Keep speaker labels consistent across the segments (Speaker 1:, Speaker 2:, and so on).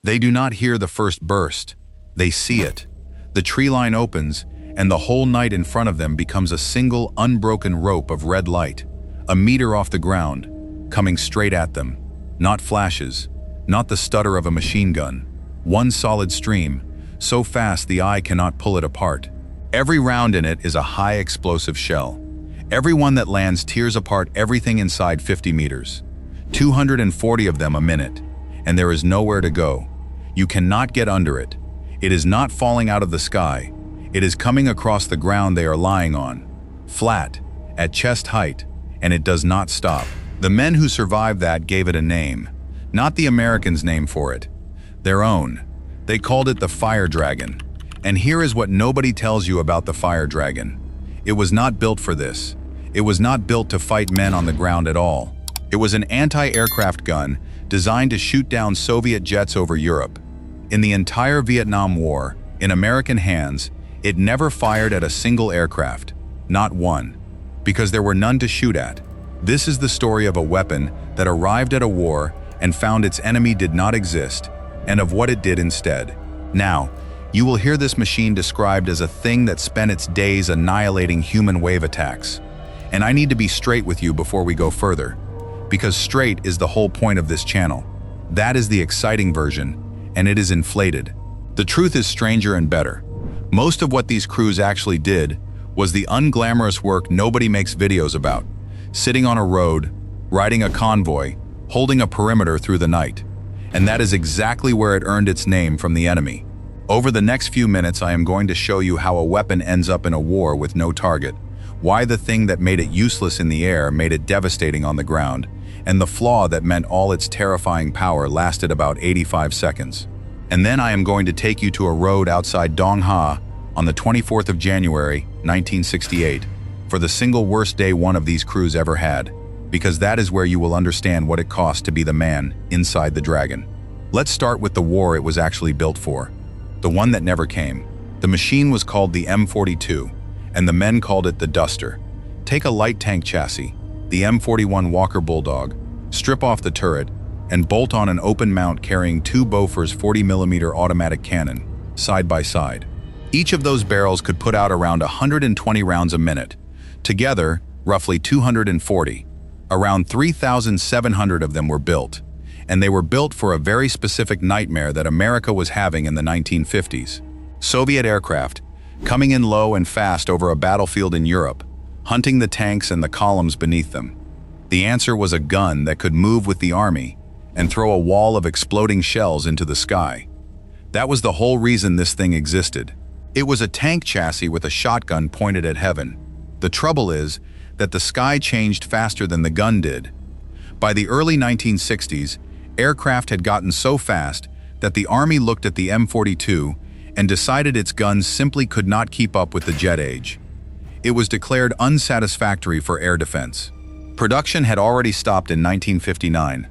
Speaker 1: They do not hear the first burst. They see it. The tree line opens, and the whole night in front of them becomes a single unbroken rope of red light, a meter off the ground, coming straight at them. Not flashes, not the stutter of a machine gun. One solid stream, so fast the eye cannot pull it apart. Every round in it is a high explosive shell. Every one that lands tears apart everything inside 50 meters. 240 of them a minute, and there is nowhere to go. You cannot get under it. It is not falling out of the sky. It is coming across the ground they are lying on, flat, at chest height, and it does not stop. The men who survived that gave it a name, not the Americans' name for it, their own. They called it the Fire Dragon. And here is what nobody tells you about the Fire Dragon. It was not built for this. It was not built to fight men on the ground at all. It was an anti-aircraft gun designed to shoot down Soviet jets over Europe. In the entire Vietnam War, in American hands, it never fired at a single aircraft, not one, because there were none to shoot at. This is the story of a weapon that arrived at a war and found its enemy did not exist, and of what it did instead. Now, you will hear this machine described as a thing that spent its days annihilating human wave attacks. And I need to be straight with you before we go further, because straight is the whole point of this channel. That is the exciting version, and it is inflated. The truth is stranger and better. Most of what these crews actually did was the unglamorous work nobody makes videos about. Sitting on a road, riding a convoy, holding a perimeter through the night. And that is exactly where it earned its name from the enemy. Over the next few minutes, I am going to show you how a weapon ends up in a war with no target, why the thing that made it useless in the air made it devastating on the ground, and the flaw that meant all its terrifying power lasted about 85 seconds. And then I am going to take you to a road outside Dong Ha on the 24th of January, 1968, for the single worst day one of these crews ever had, because that is where you will understand what it cost to be the man inside the Dragon. Let's start with the war it was actually built for, the one that never came. The machine was called the M42, and the men called it the Duster. Take a light tank chassis, the M41 Walker Bulldog, strip off the turret, and bolt on an open mount carrying two Bofors 40mm automatic cannon, side by side. Each of those barrels could put out around 120 rounds a minute. Together, roughly 240. Around 3,700 of them were built, and they were built for a very specific nightmare that America was having in the 1950s. Soviet aircraft, coming in low and fast over a battlefield in Europe, hunting the tanks and the columns beneath them. The answer was a gun that could move with the army and throw a wall of exploding shells into the sky. That was the whole reason this thing existed. It was a tank chassis with a shotgun pointed at heaven. The trouble is that the sky changed faster than the gun did. By the early 1960s, aircraft had gotten so fast that the Army looked at the M42 and decided its guns simply could not keep up with the jet age. It was declared unsatisfactory for air defense. Production had already stopped in 1959.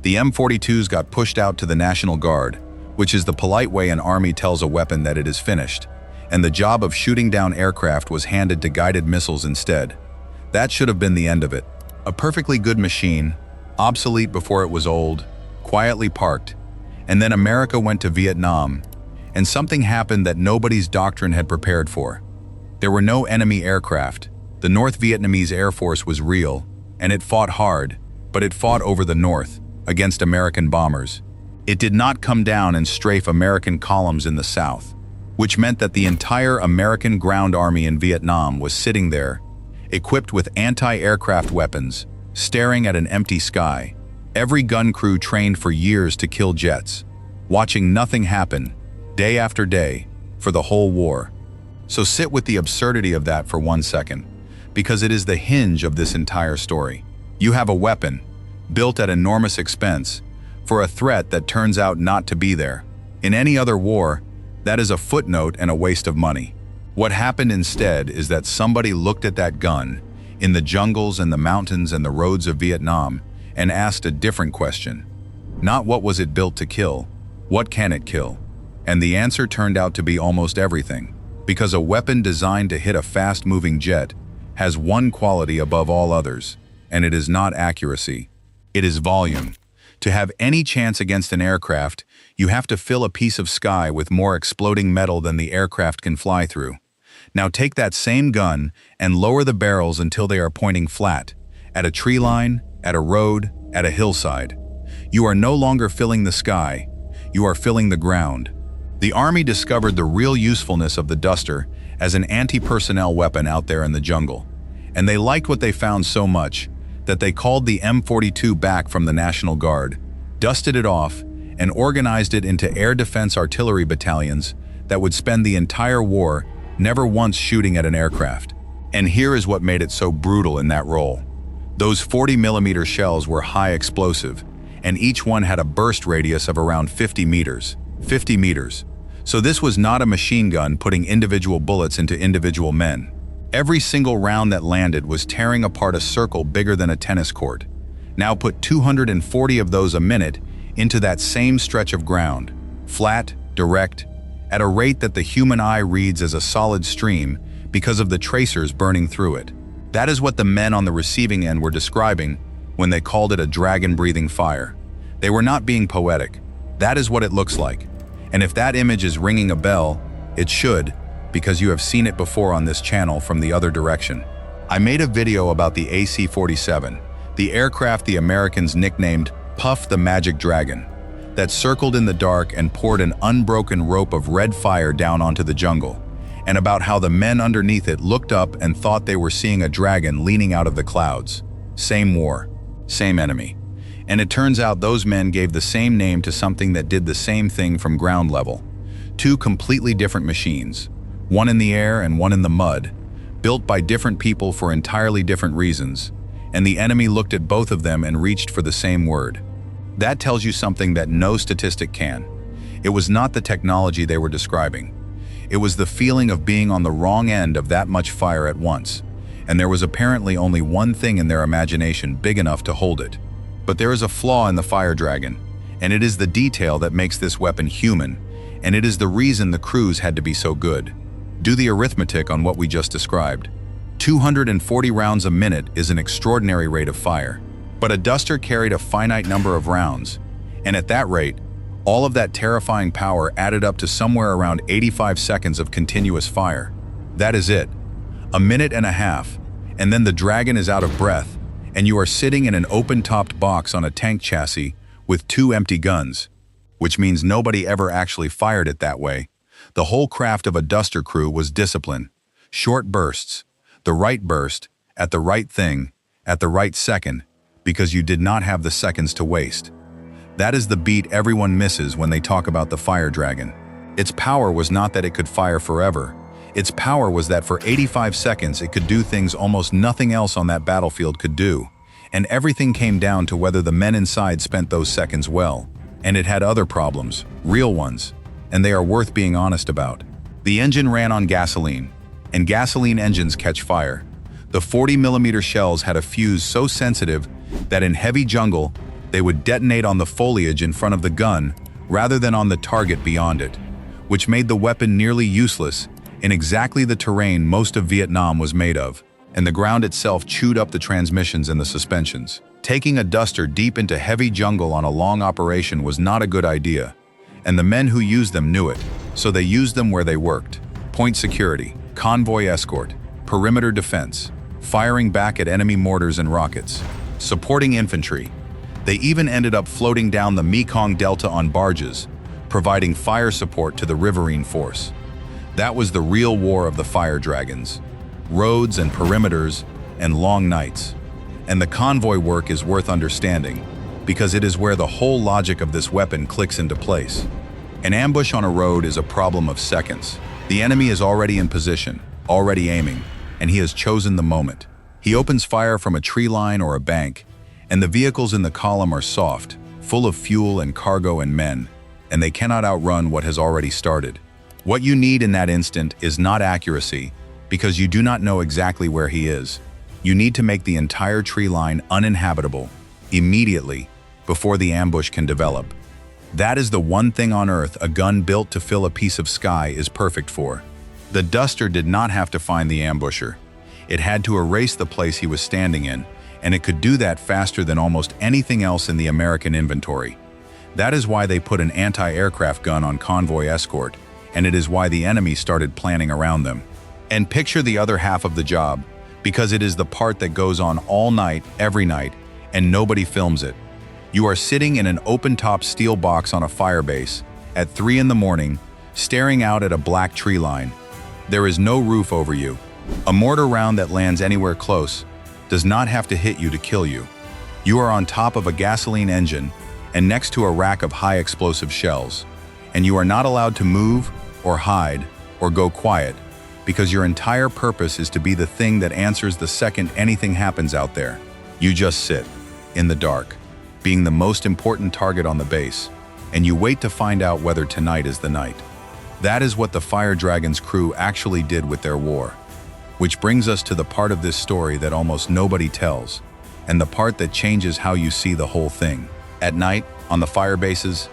Speaker 1: The M42s got pushed out to the National Guard, which is the polite way an army tells a weapon that it is finished, and the job of shooting down aircraft was handed to guided missiles instead. That should have been the end of it. A perfectly good machine, obsolete before it was old, quietly parked, and then America went to Vietnam, and something happened that nobody's doctrine had prepared for. There were no enemy aircraft. The North Vietnamese Air Force was real, and it fought hard, but it fought over the north, against American bombers. It did not come down and strafe American columns in the south, which meant that the entire American ground army in Vietnam was sitting there, equipped with anti-aircraft weapons, staring at an empty sky. Every gun crew trained for years to kill jets, watching nothing happen, day after day, for the whole war. So sit with the absurdity of that for 1 second, because it is the hinge of this entire story. You have a weapon, built at enormous expense, for a threat that turns out not to be there. In any other war, that is a footnote and a waste of money. What happened instead is that somebody looked at that gun in the jungles and the mountains and the roads of Vietnam and asked a different question. Not what was it built to kill, what can it kill? And the answer turned out to be almost everything, because a weapon designed to hit a fast-moving jet has one quality above all others, and it is not accuracy. It is volume. To have any chance against an aircraft, You have to fill a piece of sky with more exploding metal than the aircraft can fly through. Now take that same gun and lower the barrels until they are pointing flat, at a tree line, at a road, at a hillside. You are no longer filling the sky, you are filling the ground. The Army discovered the real usefulness of the Duster as an anti-personnel weapon out there in the jungle. And they liked what they found so much that they called the M42 back from the National Guard, dusted it off, and organized it into air defense artillery battalions that would spend the entire war never once shooting at an aircraft. And here is what made it so brutal in that role. Those 40mm shells were high explosive, and each one had a burst radius of around 50 meters. 50 meters. So this was not a machine gun putting individual bullets into individual men. Every single round that landed was tearing apart a circle bigger than a tennis court. Now put 240 of those a minute into that same stretch of ground, flat, direct, at a rate that the human eye reads as a solid stream because of the tracers burning through it. That is what the men on the receiving end were describing when they called it a dragon-breathing fire. They were not being poetic. That is what it looks like. And if that image is ringing a bell, it should, because you have seen it before on this channel from the other direction. I made a video about the AC-47, the aircraft the Americans nicknamed Puff the Magic Dragon, that circled in the dark and poured an unbroken rope of red fire down onto the jungle, and about how the men underneath it looked up and thought they were seeing a dragon leaning out of the clouds. Same war, same enemy. And it turns out those men gave the same name to something that did the same thing from ground level. Two completely different machines, one in the air and one in the mud, built by different people for entirely different reasons, and the enemy looked at both of them and reached for the same word. That tells you something that no statistic can. It was not the technology they were describing. It was the feeling of being on the wrong end of that much fire at once, and there was apparently only one thing in their imagination big enough to hold it. But there is a flaw in the fire dragon, and it is the detail that makes this weapon human, and it is the reason the crews had to be so good. Do the arithmetic on what we just described. 240 rounds a minute is an extraordinary rate of fire, but a Duster carried a finite number of rounds, and at that rate, all of that terrifying power added up to somewhere around 85 seconds of continuous fire. That is it. A minute and a half, and then the dragon is out of breath, and you are sitting in an open-topped box on a tank chassis with two empty guns, which means nobody ever actually fired it that way. The whole craft of a Duster crew was discipline. Short bursts, the right burst, at the right thing, at the right second, because you did not have the seconds to waste. That is the beat everyone misses when they talk about the fire dragon. Its power was not that it could fire forever. Its power was that for 85 seconds it could do things almost nothing else on that battlefield could do. And everything came down to whether the men inside spent those seconds well. And it had other problems, real ones, and they are worth being honest about. The engine ran on gasoline, and gasoline engines catch fire. The 40mm shells had a fuse so sensitive that in heavy jungle, they would detonate on the foliage in front of the gun rather than on the target beyond it, which made the weapon nearly useless in exactly the terrain most of Vietnam was made of, and the ground itself chewed up the transmissions and the suspensions. Taking a Duster deep into heavy jungle on a long operation was not a good idea, and the men who used them knew it, so they used them where they worked. Point security, convoy escort, perimeter defense, firing back at enemy mortars and rockets, supporting infantry. They even ended up floating down the Mekong Delta on barges, providing fire support to the riverine force. That was the real war of the fire dragons. Roads and perimeters and long nights. And the convoy work is worth understanding, because it is where the whole logic of this weapon clicks into place. An ambush on a road is a problem of seconds. The enemy is already in position, already aiming, and he has chosen the moment. He opens fire from a tree line or a bank, and the vehicles in the column are soft, full of fuel and cargo and men, and they cannot outrun what has already started. What you need in that instant is not accuracy, because you do not know exactly where he is. You need to make the entire tree line uninhabitable, immediately, before the ambush can develop. That is the one thing on Earth a gun built to fill a piece of sky is perfect for. The Duster did not have to find the ambusher. It had to erase the place he was standing in, and it could do that faster than almost anything else in the American inventory. That is why they put an anti-aircraft gun on convoy escort, and it is why the enemy started planning around them. And picture the other half of the job, because it is the part that goes on all night, every night, and nobody films it. You are sitting in an open-top steel box on a firebase at 3 in the morning, staring out at a black tree line. There is no roof over you. A mortar round that lands anywhere close does not have to hit you to kill you. You are on top of a gasoline engine and next to a rack of high explosive shells, and you are not allowed to move or hide or go quiet because your entire purpose is to be the thing that answers the second anything happens out there. You just sit in the dark, being the most important target on the base, and you wait to find out whether tonight is the night. That is what the Fire Dragon's crew actually did with their war. Which brings us to the part of this story that almost nobody tells, and the part that changes how you see the whole thing. At night, on the fire bases,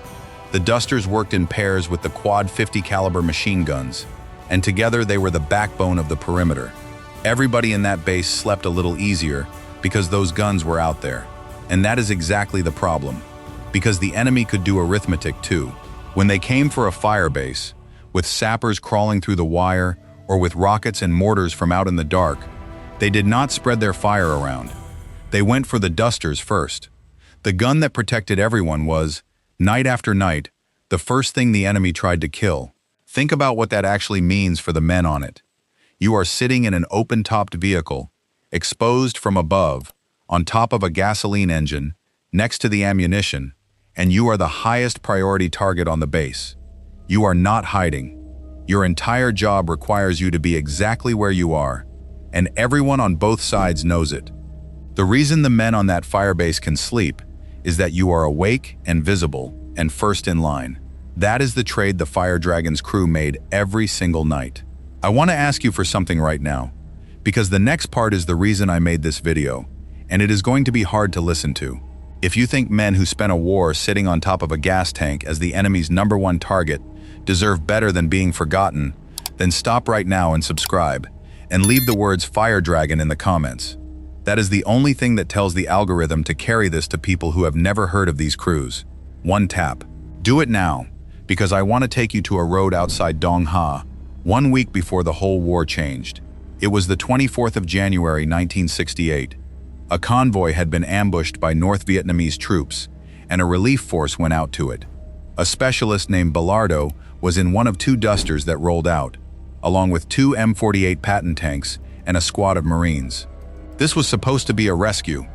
Speaker 1: the Dusters worked in pairs with the quad 50 caliber machine guns, and together they were the backbone of the perimeter. Everybody in that base slept a little easier because those guns were out there. And that is exactly the problem, because the enemy could do arithmetic too. When they came for a fire base, with sappers crawling through the wire, or with rockets and mortars from out in the dark, they did not spread their fire around. They went for the Dusters first. The gun that protected everyone was, night after night, the first thing the enemy tried to kill. Think about what that actually means for the men on it. You are sitting in an open-topped vehicle, exposed from above, on top of a gasoline engine, next to the ammunition, and you are the highest priority target on the base. You are not hiding. Your entire job requires you to be exactly where you are, and everyone on both sides knows it. The reason the men on that firebase can sleep is that you are awake and visible and first in line. That is the trade the Fire Dragon's crew made every single night. I want to ask you for something right now, because the next part is the reason I made this video, and it is going to be hard to listen to. If you think men who spent a war sitting on top of a gas tank as the enemy's #1 target deserve better than being forgotten, then stop right now and subscribe, and leave the words Fire Dragon in the comments. That is the only thing that tells the algorithm to carry this to people who have never heard of these crews. One tap. Do it now, because I want to take you to a road outside Dong Ha, 1 week before the whole war changed. It was the 24th of January 1968. A convoy had been ambushed by North Vietnamese troops, and a relief force went out to it. A specialist named Bellardo was in one of 2 Dusters that rolled out, along with 2 M42 Patton tanks and a squad of Marines. This was supposed to be a rescue.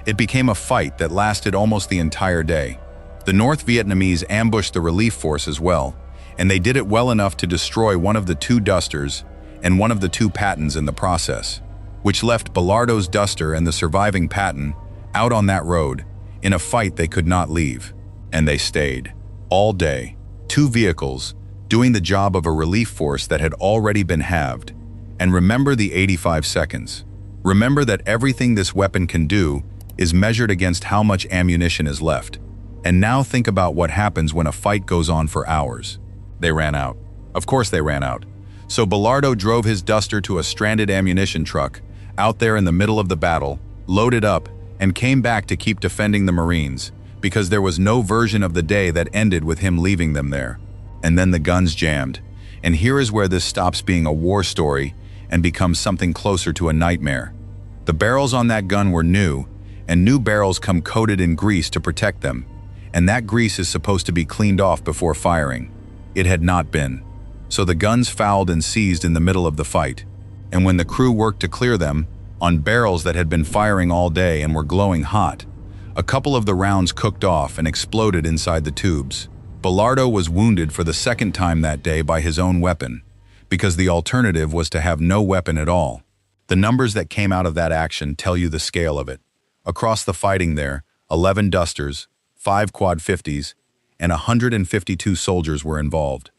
Speaker 1: It became a fight that lasted almost the entire day. The North Vietnamese ambushed the relief force as well, and they did it well enough to destroy one of the 2 Dusters and one of the 2 Pattons in the process, which left Bellardo's Duster and the surviving Patton out on that road in a fight they could not leave. And they stayed. All day. 2 vehicles, doing the job of a relief force that had already been halved. And remember the 85 seconds. Remember that everything this weapon can do is measured against how much ammunition is left. And now think about what happens when a fight goes on for hours. They ran out. Of course they ran out. So Bellardo drove his Duster to a stranded ammunition truck out there in the middle of the battle, loaded up, and came back to keep defending the Marines, because there was no version of the day that ended with him leaving them there. And then the guns jammed. And here is where this stops being a war story and becomes something closer to a nightmare. The barrels on that gun were new, and new barrels come coated in grease to protect them. And that grease is supposed to be cleaned off before firing. It had not been. So the guns fouled and seized in the middle of the fight. And when the crew worked to clear them, on barrels that had been firing all day and were glowing hot, a couple of the rounds cooked off and exploded inside the tubes. Bellardo was wounded for the 2nd time that day by his own weapon, because the alternative was to have no weapon at all. The numbers that came out of that action tell you the scale of it. Across the fighting there, 11 Dusters, 5 quad 50s, and 152 soldiers were involved.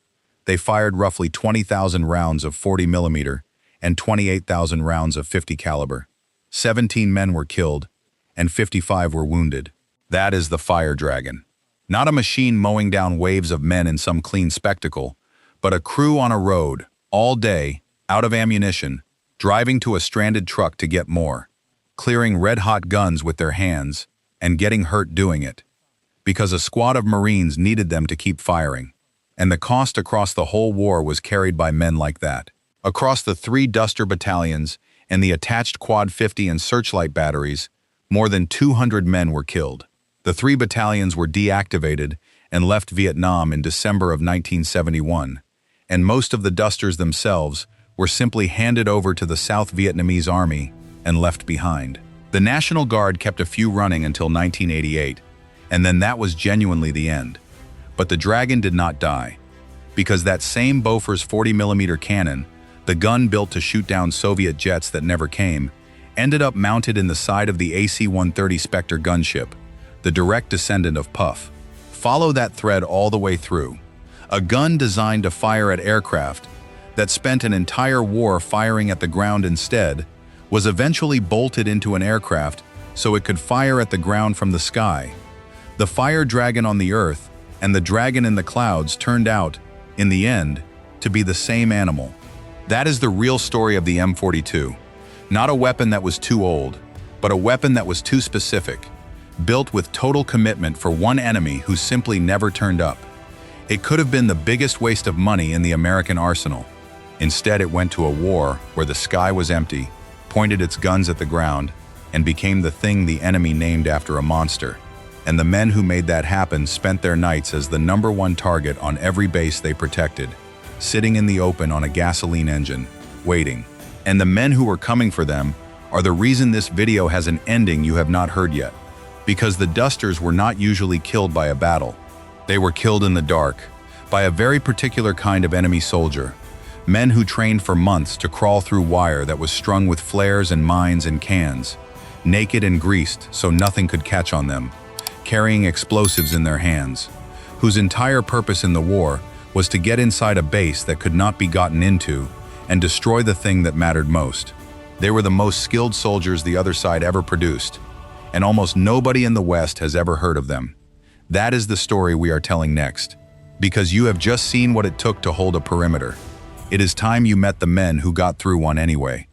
Speaker 1: They fired roughly 20,000 rounds of 40mm and 28,000 rounds of 50 caliber. 17 men were killed, and 55 were wounded. That is the Fire Dragon. Not a machine mowing down waves of men in some clean spectacle, but a crew on a road, all day, out of ammunition, driving to a stranded truck to get more, clearing red-hot guns with their hands, and getting hurt doing it. because a squad of Marines needed them to keep firing. And the cost across the whole war was carried by men like that. Across the 3 Duster battalions and the attached Quad 50 and searchlight batteries, more than 200 men were killed. The 3 battalions were deactivated and left Vietnam in December of 1971, and most of the Dusters themselves were simply handed over to the South Vietnamese Army and left behind. The National Guard kept a few running until 1988, and then that was genuinely the end. But the Dragon did not die, because that same Bofors 40mm cannon, the gun built to shoot down Soviet jets that never came, ended up mounted in the side of the AC-130 Spectre gunship, the direct descendant of Puff. Follow that thread all the way through. A gun designed to fire at aircraft that spent an entire war firing at the ground instead was eventually bolted into an aircraft so it could fire at the ground from the sky. The Fire Dragon on the Earth and the Dragon in the clouds turned out, in the end, to be the same animal. That is the real story of the M42. Not a weapon that was too old, but a weapon that was too specific, built with total commitment for one enemy who simply never turned up. It could have been the biggest waste of money in the American arsenal. Instead, it went to a war where the sky was empty, pointed its guns at the ground, and became the thing the enemy named after a monster. And the men who made that happen spent their nights as the #1 target on every base they protected, sitting in the open on a gasoline engine, waiting. And the men who were coming for them are the reason this video has an ending you have not heard yet. Because the Dusters were not usually killed by a battle. They were killed in the dark, by a very particular kind of enemy soldier. Men who trained for months to crawl through wire that was strung with flares and mines and cans, naked and greased so nothing could catch on them, carrying explosives in their hands, whose entire purpose in the war was to get inside a base that could not be gotten into and destroy the thing that mattered most. They were the most skilled soldiers the other side ever produced, and almost nobody in the West has ever heard of them. That is the story we are telling next, because you have just seen what it took to hold a perimeter. It is time you met the men who got through one anyway.